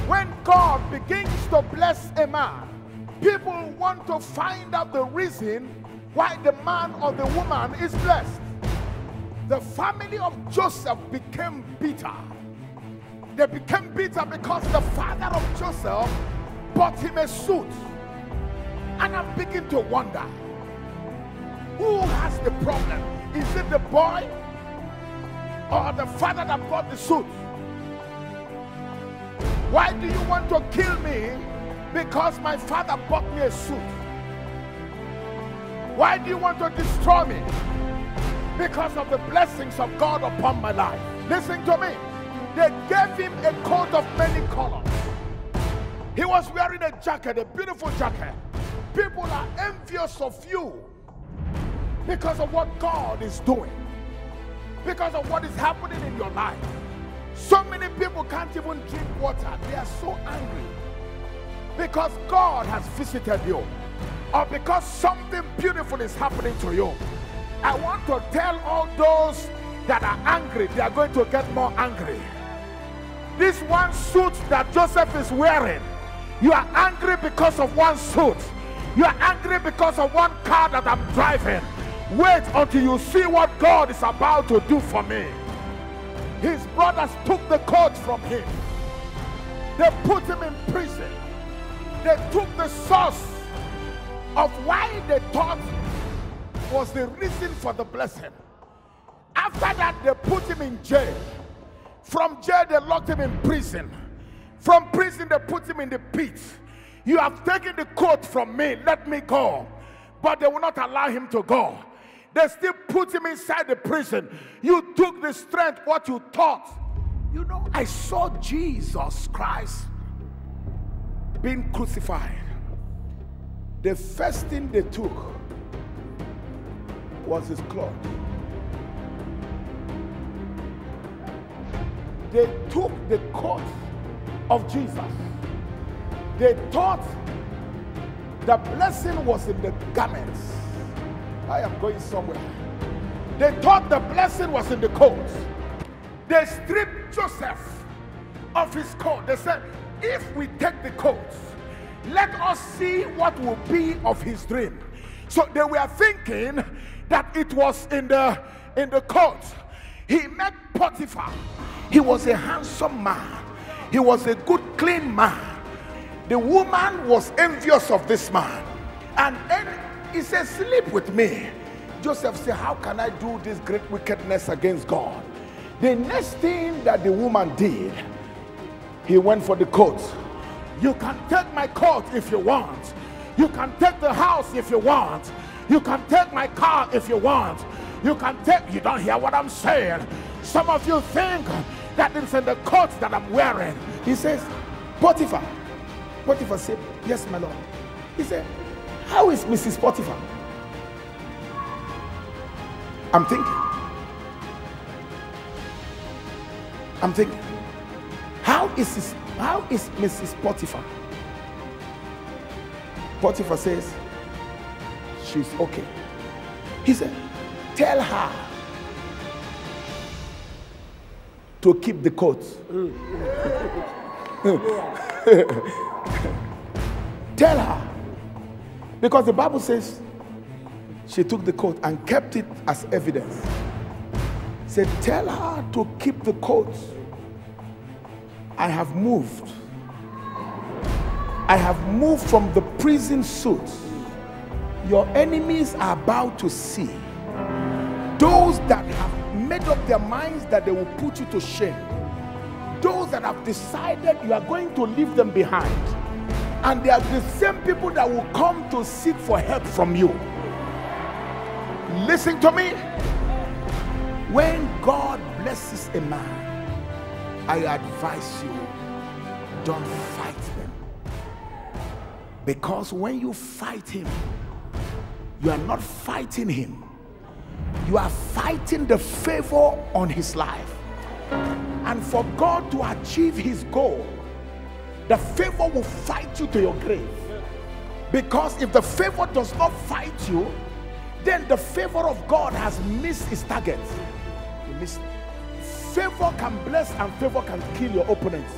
When God begins to bless a man, people want to find out the reason why the man or the woman is blessed. The family of Joseph became bitter. They became bitter because the father of Joseph bought him a suit. And I'm beginning to wonder, who has the problem? Is it the boy or the father that bought the suit? Why do you want to kill me? Because my father bought me a suit. Why do you want to destroy me? Because of the blessings of God upon my life. Listen to me. They gave him a coat of many colors. He was wearing a jacket, a beautiful jacket. People are envious of you because of what God is doing, because of what is happening in your life. So many people can't even drink water. They are so angry because God has visited you, or because something beautiful is happening to you. I want to tell all those that are angry, they are going to get more angry. This one suit that Joseph is wearing, you are angry because of one suit. You are angry because of one car that I'm driving. Wait until you see what God is about to do for me. His brothers took the coat from him. They put him in prison. They took the source of why they thought was the reason for the blessing. After that, they put him in jail. From jail, they locked him in prison. From prison, they put him in the pit. You have taken the coat from me, let me go. But they will not allow him to go. They still put him inside the prison. You took the strength, what you thought. You know, I saw Jesus Christ being crucified. The first thing they took was his cloth. They took the coat of Jesus. They thought the blessing was in the garments. I am going somewhere. They thought the blessing was in the coat. They stripped Joseph of his coat. They said, if we take the coat, let us see what will be of his dream. So they were thinking that it was in the coat. He met Potiphar. He was a handsome man. He was a good, clean man. The woman was envious of this man. And he said, sleep with me. Joseph said, how can I do this great wickedness against God? The next thing that the woman did, he went for the coat. You can take my coat if you want. You can take the house if you want. You can take my car if you want. You can take, you don't hear what I'm saying. Some of you think that it's in the coat that I'm wearing. He says, Potiphar. Potiphar said, yes, my Lord. He said, how is Mrs. Potiphar? I'm thinking, how is Mrs. Potiphar? Potiphar says, she's okay. He said, tell her to keep the coat. Tell her. Because the Bible says she took the coat and kept it as evidence. Said, tell her to keep the coat. I have moved. I have moved from the prison suit. Your enemies are about to see. Those that have made up their minds that they will put you to shame. Those that have decided you are going to leave them behind. And they are the same people that will come to seek for help from you. Listen to me. When God blesses a man, I advise you, don't fight them. Because when you fight him, you are not fighting him. You are fighting the favor on his life. And for God to achieve his goal, the favor will fight you to your grave. Because if the favor does not fight you, then the favor of God has missed its target. You missed it. Favor can bless and favor can kill your opponents.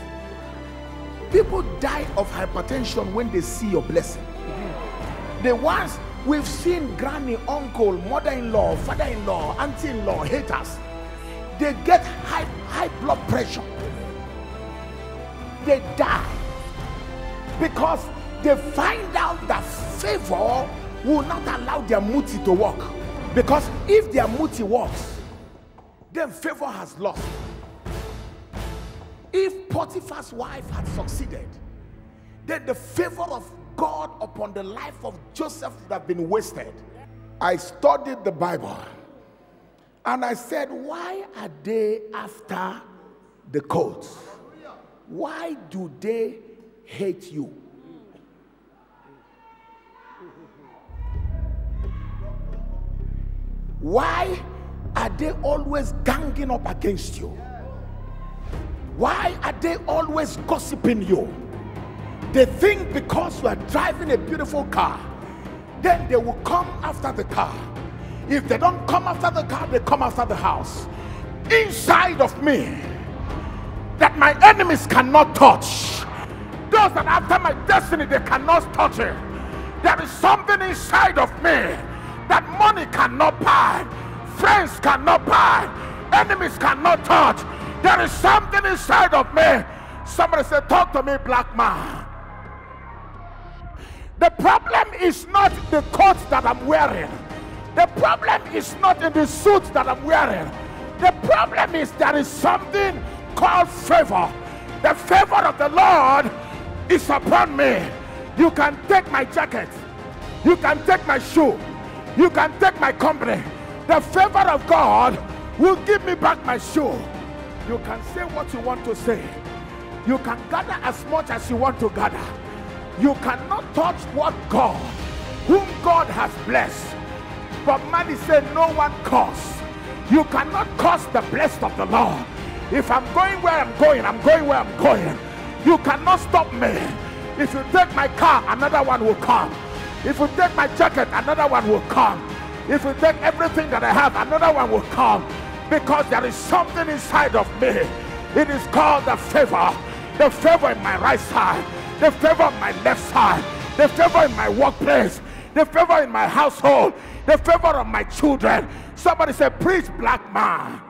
people die of hypertension when they see your blessing. The ones we've seen, granny, uncle, mother-in-law, father-in-law, auntie-in-law, haters, they get high blood pressure. They die because they find out that favor will not allow their muti to work. Because if their muti works, then favor has lost. If Potiphar's wife had succeeded, then the favor of God upon the life of Joseph would have been wasted. I studied the Bible and I said, why are they after the coats? Why do they hate you? Why are they always ganging up against you? Why are they always gossiping you? They think because you are driving a beautiful car, then they will come after the car. If they don't come after the car, they come after the house. Inside of me, that my enemies cannot touch. Those that after my destiny, they cannot touch it. There is something inside of me that money cannot buy, friends cannot buy, enemies cannot touch. There is something inside of me. Somebody said, talk to me, black man. The problem is not the coat that I'm wearing. The problem is not in the suit that I'm wearing. The problem is there is something called favor. The favor of the Lord is upon me. You can take my jacket, you can take my shoe, you can take my company. The favor of God will give me back my shoe. You can say what you want to say. You can gather as much as you want to gather. You cannot touch what God, whom God has blessed. But man is saying no one curse. You cannot curse the blessed of the Lord. If I'm going where I'm going, I'm going where I'm going. You cannot stop me. If you take my car, another one will come. If you take my jacket, another one will come. If you take everything that I have, another one will come. Because there is something inside of me. It is called the favor. The favor in my right side, the favor on my left side, the favor in my workplace, the favor in my household, the favor of my children. Somebody said, preach, black man.